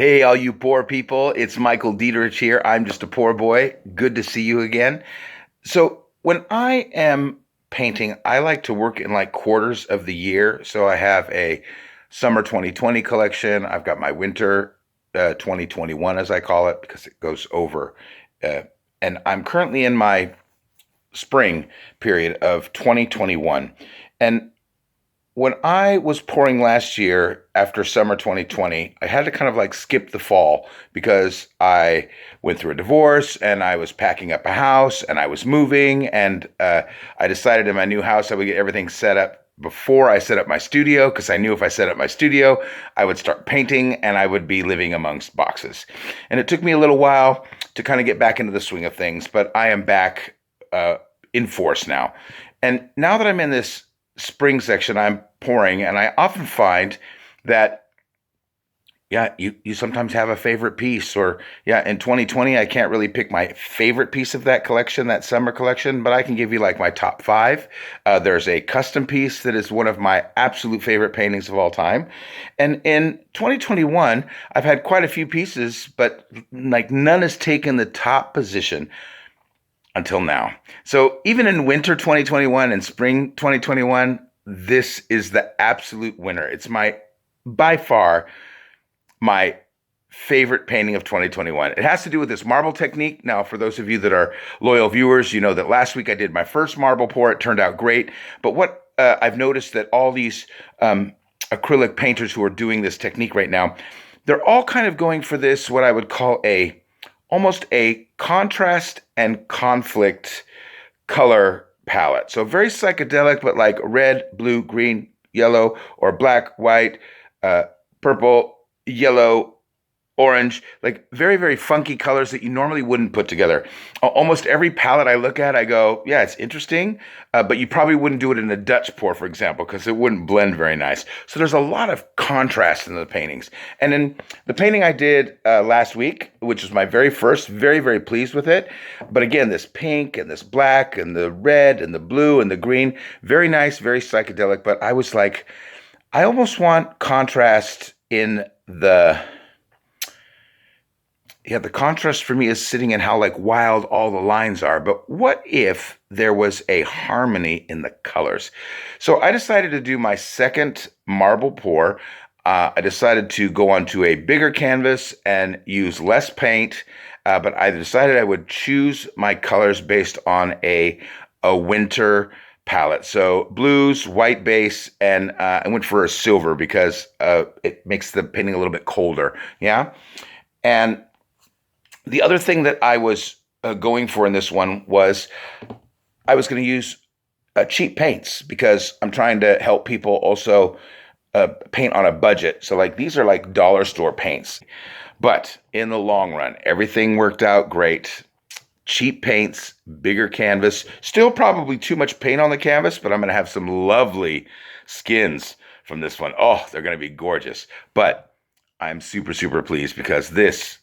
Hey, all you poor people, it's Michael Dieterich here. I'm just a poor boy. Good to see you again. So, when I am painting, I like to work in like quarters of the year. So, I have a summer 2020 collection. I've got my winter 2021, as I call it, because it goes over. Uh, and I'm currently in my spring period of 2021. And when I was pouring last year after summer 2020, I had to kind of like skip the fall because I went through a divorce and I was packing up a house and I was moving. And I decided in my new house I would get everything set up before I set up my studio, because I knew if I set up my studio, I would start painting and I would be living amongst boxes. And it took me a little while to kind of get back into the swing of things, but I am back in force now. And now that I'm in this spring section, I'm pouring, and I often find that, yeah, you sometimes have a favorite piece, or yeah, in 2020, I can't really pick my favorite piece of that collection, that summer collection, but I can give you like my top five. There's a custom piece that is one of my absolute favorite paintings of all time. And in 2021, I've had quite a few pieces, but like none has taken the top position until now. So even in winter 2021 and spring 2021, this is the absolute winner. It's by far, my favorite painting of 2021. It has to do with this marble technique. Now, for those of you that are loyal viewers, you know that last week I did my first marble pour. It turned out great. But what I've noticed that all these acrylic painters who are doing this technique right now, they're all kind of going for this, what I would call almost a contrast and conflict color palette. So very psychedelic, but like red, blue, green, yellow, or black, white, purple, yellow, orange, like very, very funky colors that you normally wouldn't put together. Almost every palette I look at, I go, yeah, it's interesting, but you probably wouldn't do it in a Dutch pour, for example, because it wouldn't blend very nice. So there's a lot of contrast in the paintings. And in the painting I did last week, which was my very first, very, very pleased with it. But again, this pink and this black and the red and the blue and the green, very nice, very psychedelic. But I was like, I almost want contrast in the contrast for me is sitting in how like wild all the lines are. But what if there was a harmony in the colors? So I decided to do my second marble pour. I decided to go onto a bigger canvas and use less paint. But I decided I would choose my colors based on a winter palette. So blues, white base, and I went for a silver because it makes the painting a little bit colder. Yeah. And the other thing that I was going for in this one was I was going to use cheap paints because I'm trying to help people also paint on a budget. So like these are like dollar store paints. But in the long run, everything worked out great. Cheap paints, bigger canvas, still probably too much paint on the canvas, but I'm going to have some lovely skins from this one. Oh, they're going to be gorgeous. But I'm super, super pleased because this,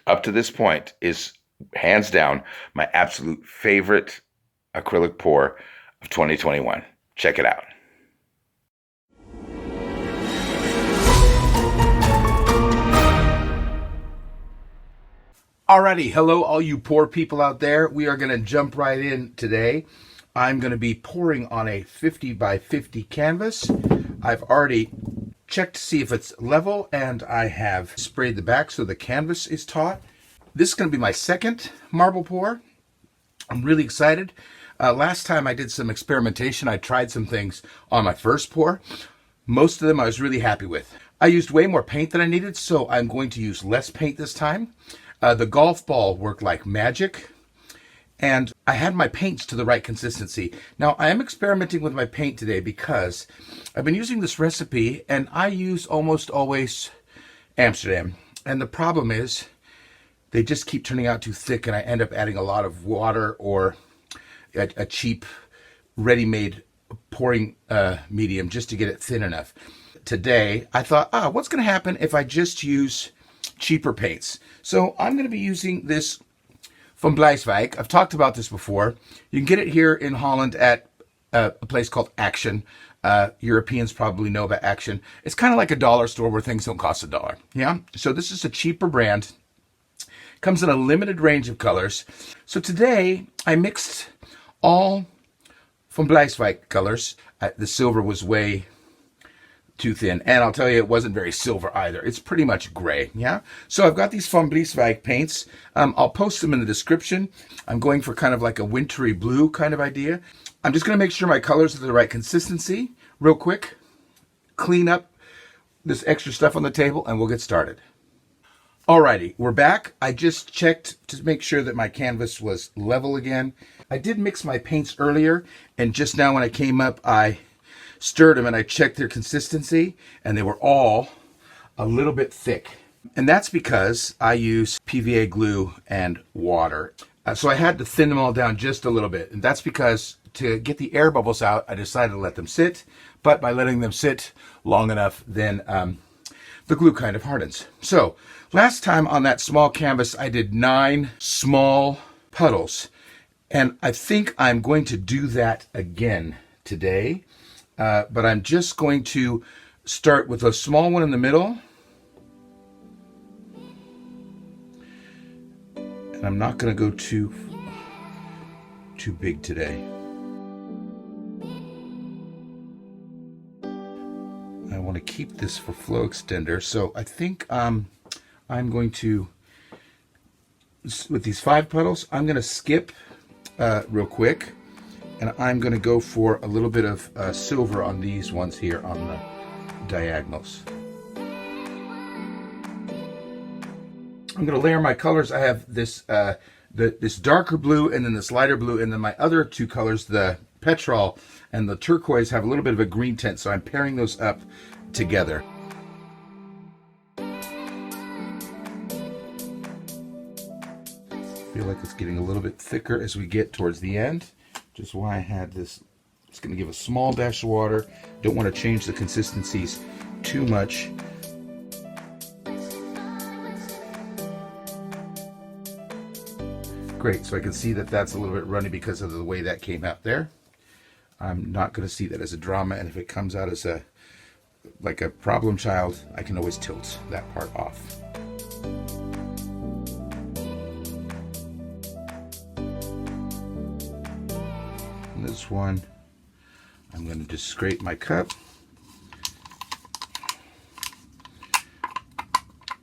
up to this point, is hands down my absolute favorite acrylic pour of 2021. Check it out. Alrighty, hello all you poor people out there. We are going to jump right in today. I'm going to be pouring on a 50 by 50 canvas. I've already checked to see if it's level, and I have sprayed the back so the canvas is taut. This is going to be my second marble pour. I'm really excited. Last time I did some experimentation. I tried some things on my first pour. Most of them I was really happy with. I used way more paint than I needed, so I'm going to use less paint this time. The golf ball worked like magic, and I had my paints to the right consistency. Now, I am experimenting with my paint today because I've been using this recipe, and I use almost always Amsterdam. And the problem is they just keep turning out too thick, and I end up adding a lot of water or a cheap ready-made pouring medium just to get it thin enough. Today, I thought, what's going to happen if I just use cheaper paints? So I'm going to be using this from Bleiswijk. I've talked about this before. You can get it here in Holland at a place called Action. Europeans probably know about Action. It's kind of like a dollar store where things don't cost $1. Yeah. So this is a cheaper brand. Comes in a limited range of colors. So today I mixed all from Bleiswijk colors. The silver was way too thin, and I'll tell you, it wasn't very silver either. It's pretty much gray. Yeah. So I've got these Van Bleiswijk paints. I'll post them in the description. I'm going for kind of like a wintry blue kind of idea. I'm just going to make sure my colors are the right consistency real quick. Clean up this extra stuff on the table, and we'll get started. Alrighty, we're back. I just checked to make sure that my canvas was level again. I did mix my paints earlier, and just now when I came up, I stirred them and I checked their consistency, and they were all a little bit thick. And that's because I use PVA glue and water. So I had to thin them all down just a little bit, and that's because to get the air bubbles out, I decided to let them sit, but by letting them sit long enough, then the glue kind of hardens. So last time on that small canvas, I did 9 small puddles, and I think I'm going to do that again today, but I'm just going to start with a small one in the middle, and I'm not going to go too big today. I want to keep this for flow extender, so I think I'm going to, with these 5 puddles, I'm going to skip real quick, and I'm going to go for a little bit of silver on these ones here on the diagonals. I'm going to layer my colors. I have this this darker blue, and then this lighter blue, and then my other 2 colors, the petrol and the turquoise, have a little bit of a green tint, so I'm pairing those up together. Feel like it's getting a little bit thicker as we get towards the end, just why I had this. It's going to give a small dash of water. Don't want to change the consistencies too much. Great, so I can see that that's a little bit runny because of the way that came out there. I'm not going to see that as a drama, and if it comes out as like a problem child, I can always tilt that part off. And this one, I'm going to just scrape my cup.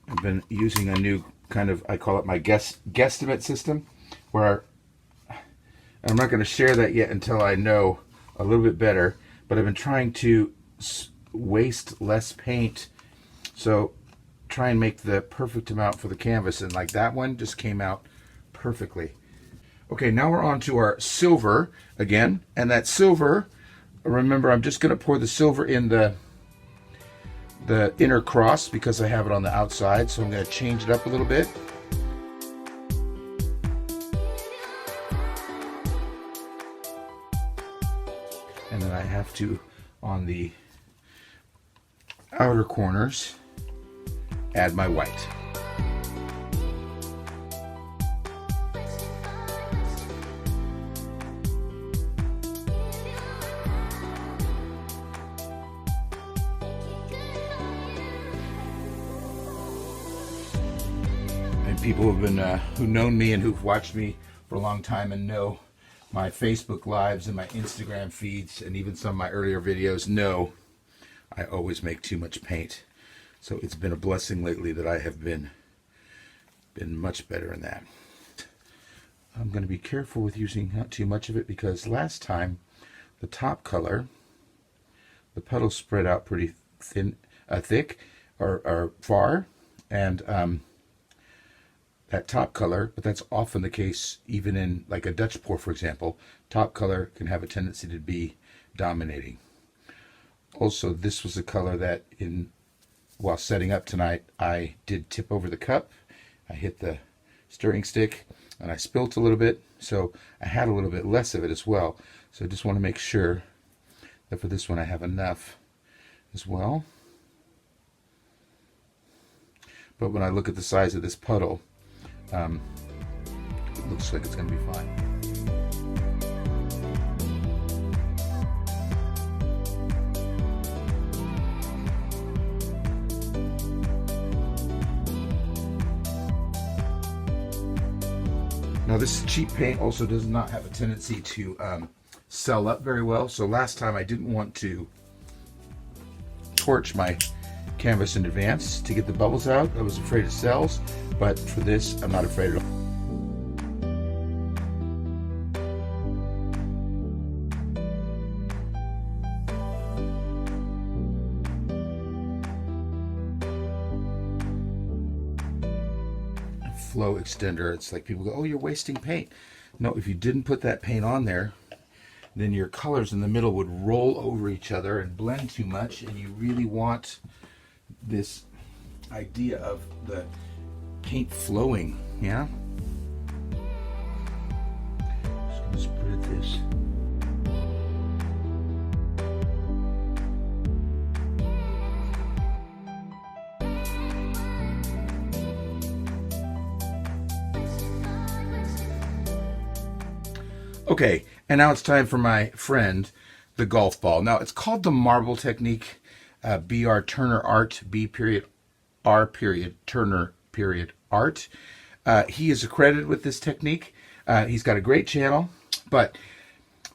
I've been using a new kind of, I call it my guesstimate system, where I'm not going to share that yet until I know a little bit better, but I've been trying to waste less paint, so try and make the perfect amount for the canvas, and like that one just came out perfectly. Okay, now we're on to our silver again, and that silver, remember, I'm just going to pour the silver in the inner cross because I have it on the outside, so I'm going to change it up a little bit. And then I have to, on the outer corners, add my white. And people who've been who've known me and who've watched me for a long time and know my Facebook lives and my Instagram feeds and even some of my earlier videos know I always make too much paint. So it's been a blessing lately that I have been much better in that. I'm going to be careful with using not too much of it because last time the top color, the petals spread out pretty thick or far, and that top color, but that's often the case even in like a Dutch pour, for example. Top color can have a tendency to be dominating. Also, this was a color that while setting up tonight, I did tip over the cup. I hit the stirring stick and I spilt a little bit, so I had a little bit less of it as well. So I just want to make sure that for this one I have enough as well. But when I look at the size of this puddle, it looks like it's going to be fine. Now this cheap paint also does not have a tendency to sell up very well. So last time I didn't want to torch my canvas in advance to get the bubbles out. I was afraid of cells, but for this I'm not afraid at all. Flow extender. It's like people go, oh, you're wasting paint. No, if you didn't put that paint on there, then your colors in the middle would roll over each other and blend too much, and you really want this idea of the paint flowing, yeah? Just gonna spread this. Okay, and now it's time for my friend, the golf ball. Now, it's called the marble technique, B.R. Turner Art, B.R. Turner Art. He is accredited with this technique. He's got a great channel, but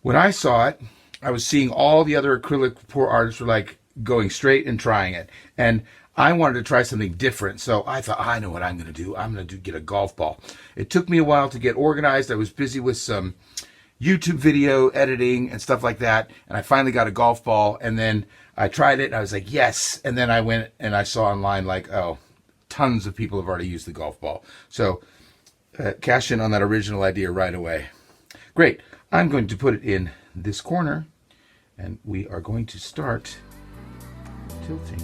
when I saw it, I was seeing all the other acrylic pour artists were like going straight and trying it. And I wanted to try something different, so I thought, I know what I'm going to do. I'm going to get a golf ball. It took me a while to get organized. I was busy with some YouTube video editing and stuff like that, and I finally got a golf ball, and then I tried it and I was like, yes. And then I went and I saw online like, oh, tons of people have already used the golf ball, so cash in on that original idea right away. Great. I'm going to put it in this corner and we are going to start tilting.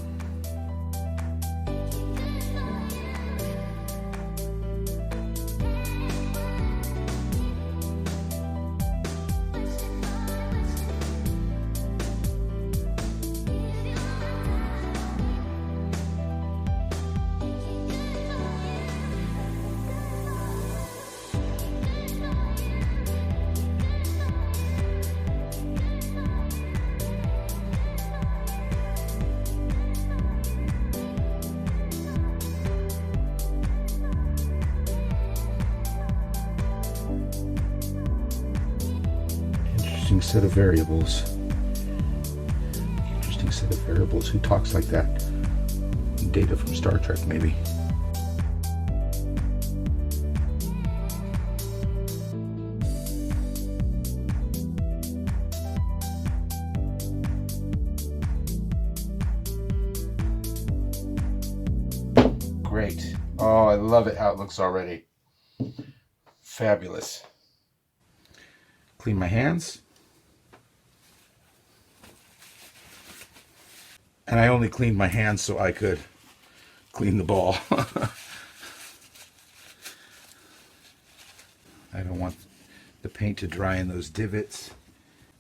Set of variables. Interesting set of variables. Who talks like that? Data from Star Trek, maybe. Great. Oh, I love it how it looks already. Fabulous. Clean my hands. And I only cleaned my hands so I could clean the ball. I don't want the paint to dry in those divots.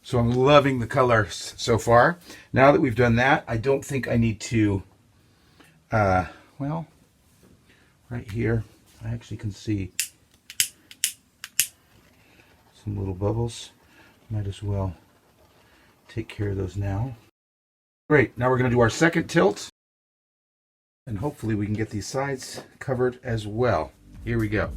So I'm loving the colors so far. Now that we've done that, I don't think I need to, well, right here, I actually can see some little bubbles. Might as well take care of those now. Great, now we're going to do our second tilt, and hopefully we can get these sides covered as well. Here we go.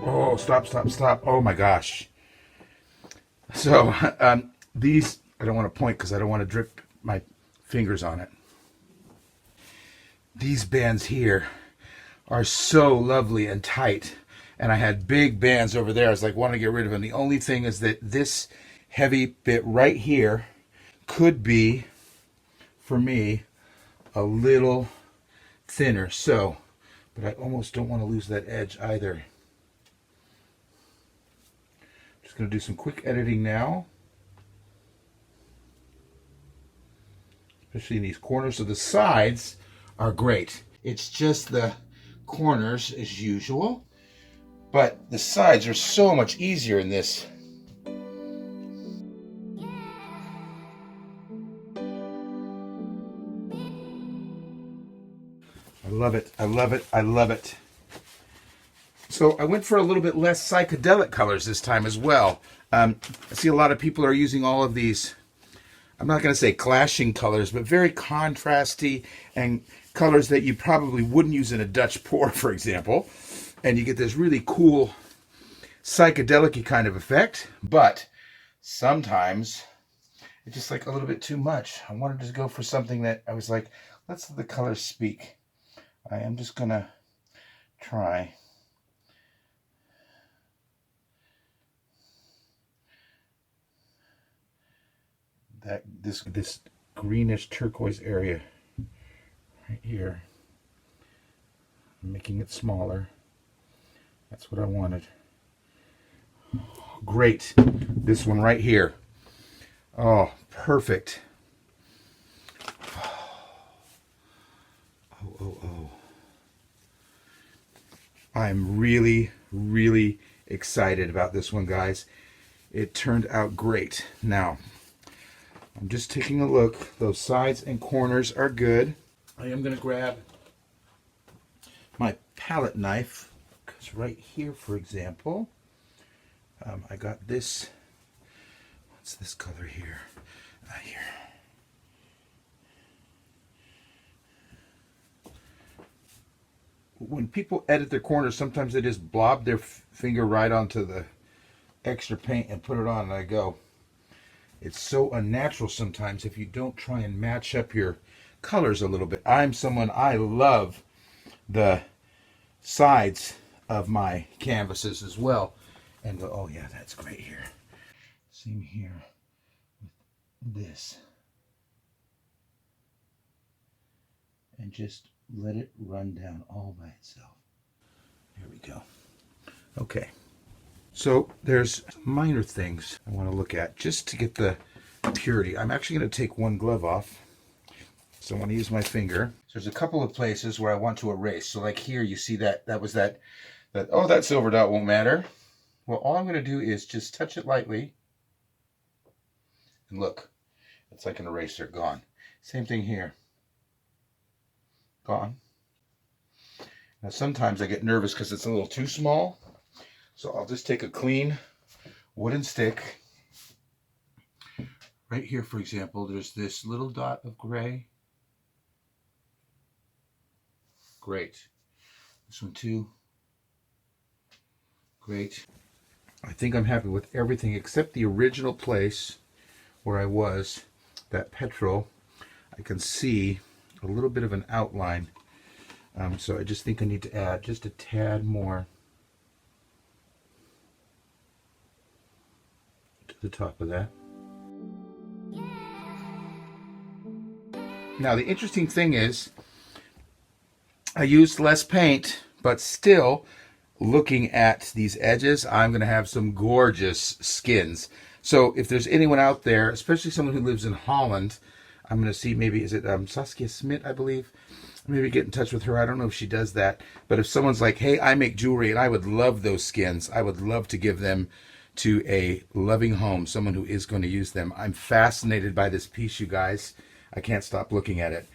Oh, stop, stop, stop. Oh my gosh. So these, I don't want to point because I don't want to drip my fingers on it. These bands here are so lovely and tight. And I had big bands over there. I was like, want to get rid of them. The only thing is that this heavy bit right here could be, for me, a little thinner. So, but I almost don't want to lose that edge either. Just going to do some quick editing now. Especially in these corners. So the sides are great. It's just the corners as usual, but the sides are so much easier in this. I love it. I love it. I love it. So I went for a little bit less psychedelic colors this time as well. I see a lot of people are using all of these, I'm not going to say clashing colors, but very contrasty and colors that you probably wouldn't use in a Dutch pour, for example. And you get this really cool psychedelic-y kind of effect. But sometimes it's just like a little bit too much. I wanted to go for something that I was like, let's let the colors speak. I am just going to try. This greenish turquoise area right here. I'm making it smaller. That's what I wanted. Great. This one right here. Oh, perfect. Oh. I'm really, really excited about this one, guys. It turned out great. Now, I'm just taking a look. Those sides and corners are good. I am going to grab my palette knife, because right here, for example, I got this. What's this color here? Here. When people edit their corners, sometimes they just blob their finger right onto the extra paint and put it on, and I go, it's so unnatural sometimes if you don't try and match up your colors a little bit. I'm someone, I love the sides of my canvases as well. And go, oh yeah, that's great here. Same here with this. And just let it run down all by itself. There we go. Okay. So there's minor things I want to look at just to get the purity. I'm actually going to take one glove off. So I want to use my finger. So there's a couple of places where I want to erase. So like here, you see that oh, that silver dot won't matter. Well, all I'm going to do is just touch it lightly. And look, it's like an eraser, gone. Same thing here. Gone. Now sometimes I get nervous because it's a little too small. So I'll just take a clean wooden stick. Right here, for example, there's this little dot of gray. Great. This one too. Great. I think I'm happy with everything except the original place where I was, that petrol. I can see a little bit of an outline. So I just think I need to add just a tad more to the top of that. Now the interesting thing is I used less paint, but still looking at these edges, I'm going to have some gorgeous skins. So if there's anyone out there, especially someone who lives in Holland, I'm going to see, maybe, is it Saskia Smit, I believe? Maybe get in touch with her. I don't know if she does that. But if someone's like, hey, I make jewelry and I would love those skins, I would love to give them to a loving home, someone who is going to use them. I'm fascinated by this piece, you guys. I can't stop looking at it.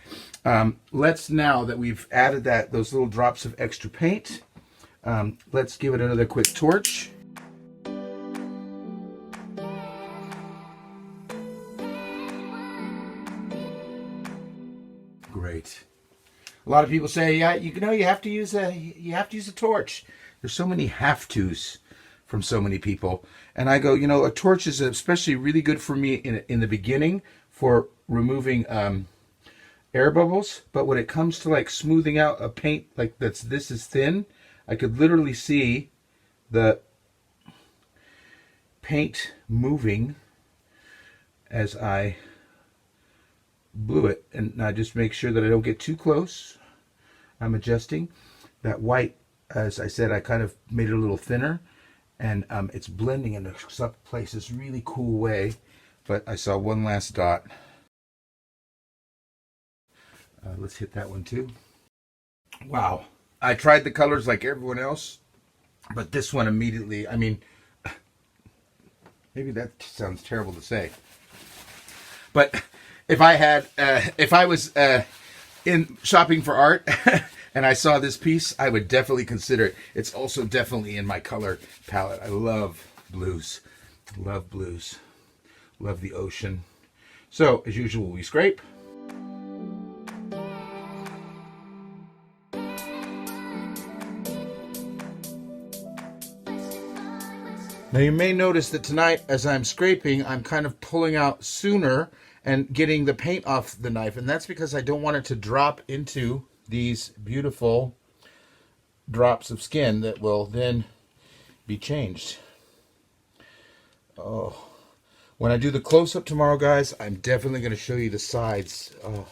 Let's, now that we've added those little drops of extra paint, let's give it another quick torch. Great. A lot of people say, yeah, you have to use a torch. There's so many have-tos from so many people, and I go, a torch is especially really good for me in the beginning for removing air bubbles. But when it comes to like smoothing out a paint like this is thin, I could literally see the paint moving as I blew it, and I just make sure that I don't get too close. I'm adjusting that white. As I said, I kind of made it a little thinner, and it's blending into some places really cool way. But I saw one last dot. Let's hit that one too. Wow, I tried the colors like everyone else, but this one immediately, I mean, maybe that sounds terrible to say, but if I was in shopping for art and I saw this piece, I would definitely consider it. It's also definitely in my color palette. I love blues. Love blues. Love the ocean. So, as usual, we scrape. Now you may notice that tonight, as I'm scraping, I'm kind of pulling out sooner and getting the paint off the knife. And that's because I don't want it to drop into these beautiful drops of skin that will then be changed. Oh, when I do the close-up tomorrow, guys, I'm definitely going to show you the sides. Oh,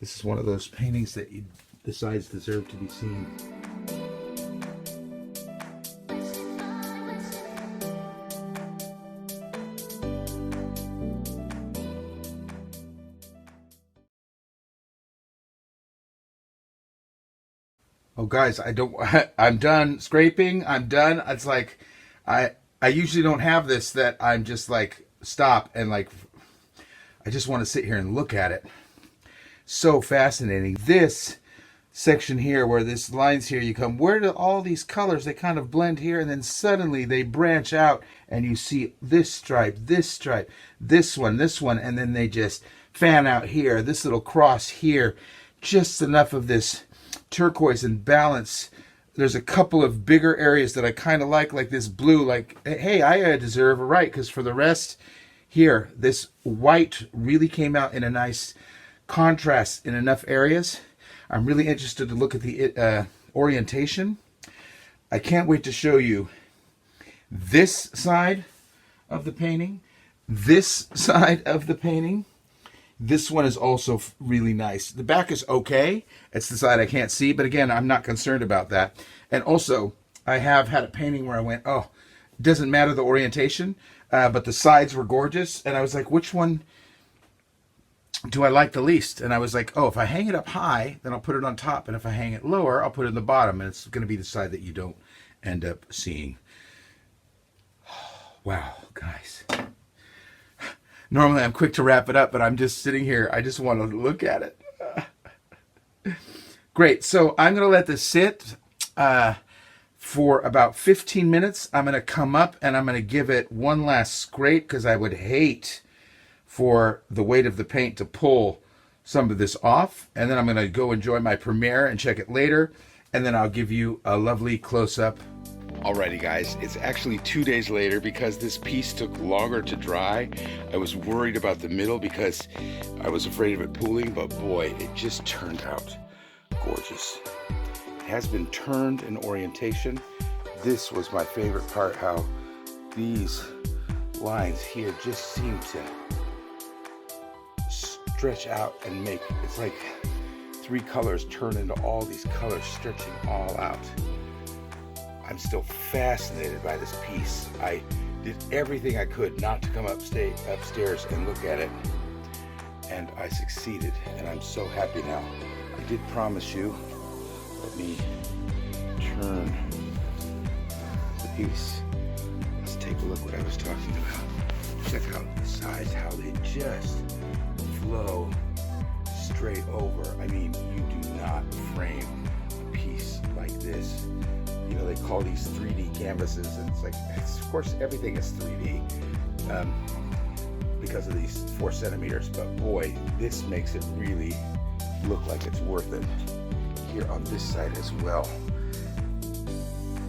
this is one of those paintings that the sides deserve to be seen. Oh, guys, I'm done scraping. I'm done. It's like, I usually don't have this, that I'm just like, stop and like, I just want to sit here and look at it. So fascinating. This section here, where this lines here, you come, where do all these colors, they kind of blend here, and then suddenly they branch out, and you see this stripe, this one, and then they just fan out here, this little cross here, just enough of this turquoise and balance. There's a couple of bigger areas that I kind of like this blue, like, hey, I deserve a right, because for the rest here, this white really came out in a nice contrast in enough areas. I'm really interested to look at the orientation. I can't wait to show you this side of the painting, this side of the painting. This one is also really nice. The back is okay. It's the side I can't see, but again, I'm not concerned about that. And also, I have had a painting where I went, oh, it doesn't matter the orientation, but the sides were gorgeous. And I was like, which one do I like the least? And I was like, oh, if I hang it up high, then I'll put it on top. And if I hang it lower, I'll put it in the bottom. And it's going to be the side that you don't end up seeing. Wow, guys. Normally I'm quick to wrap it up, but I'm just sitting here. I just want to look at it. Great. So I'm going to let this sit for about 15 minutes. I'm going to come up and I'm going to give it one last scrape, because I would hate for the weight of the paint to pull some of this off. And then I'm going to go enjoy my premiere and check it later. And then I'll give you a lovely close-up. Alrighty, guys, it's actually 2 days later because this piece took longer to dry. I was worried about the middle because I was afraid of it pooling, but boy, it just turned out gorgeous. It has been turned in orientation. This was my favorite part, how these lines here just seem to stretch out and make, it's like three colors turn into all these colors stretching all out. I'm still fascinated by this piece. I did everything I could not to come upstairs and look at it, and I succeeded, and I'm so happy now. I did promise you, let me turn the piece. Let's take a look what I was talking about. Check out the sides, how they just flow straight over. I mean, you do not frame a piece like this. You know, they call these 3D canvases, and it's like, of course, everything is 3D because of these 4 centimeters. But boy, this makes it really look like it's worth it. Here on this side as well,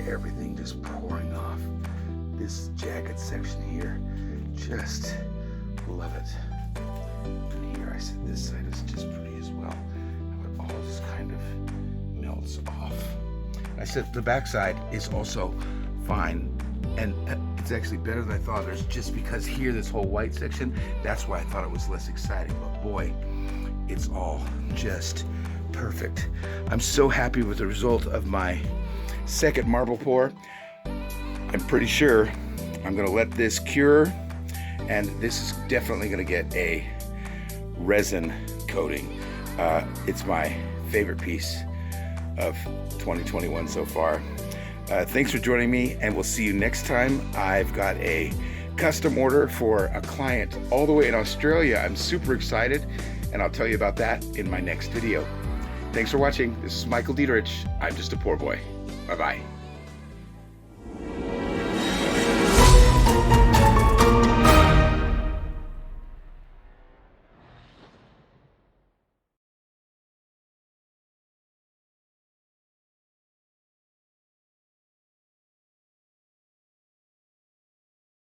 everything just pouring off. This jagged section here, just love it. And here I said this side is just pretty as well. How it all just kind of melts off. I said the backside is also fine, and it's actually better than I thought. There's just because here, this whole white section, that's why I thought it was less exciting, but boy, it's all just perfect. I'm so happy with the result of my second marble pour. I'm pretty sure I'm gonna let this cure, and this is definitely gonna get a resin coating. It's my favorite piece of 2021 so far. Thanks for joining me, and we'll see you next time. I've got a custom order for a client all the way in Australia. I'm super excited, and I'll tell you about that in my next video. Thanks for watching. This is Michael Dieterich. I'm just a poor boy. Bye-bye.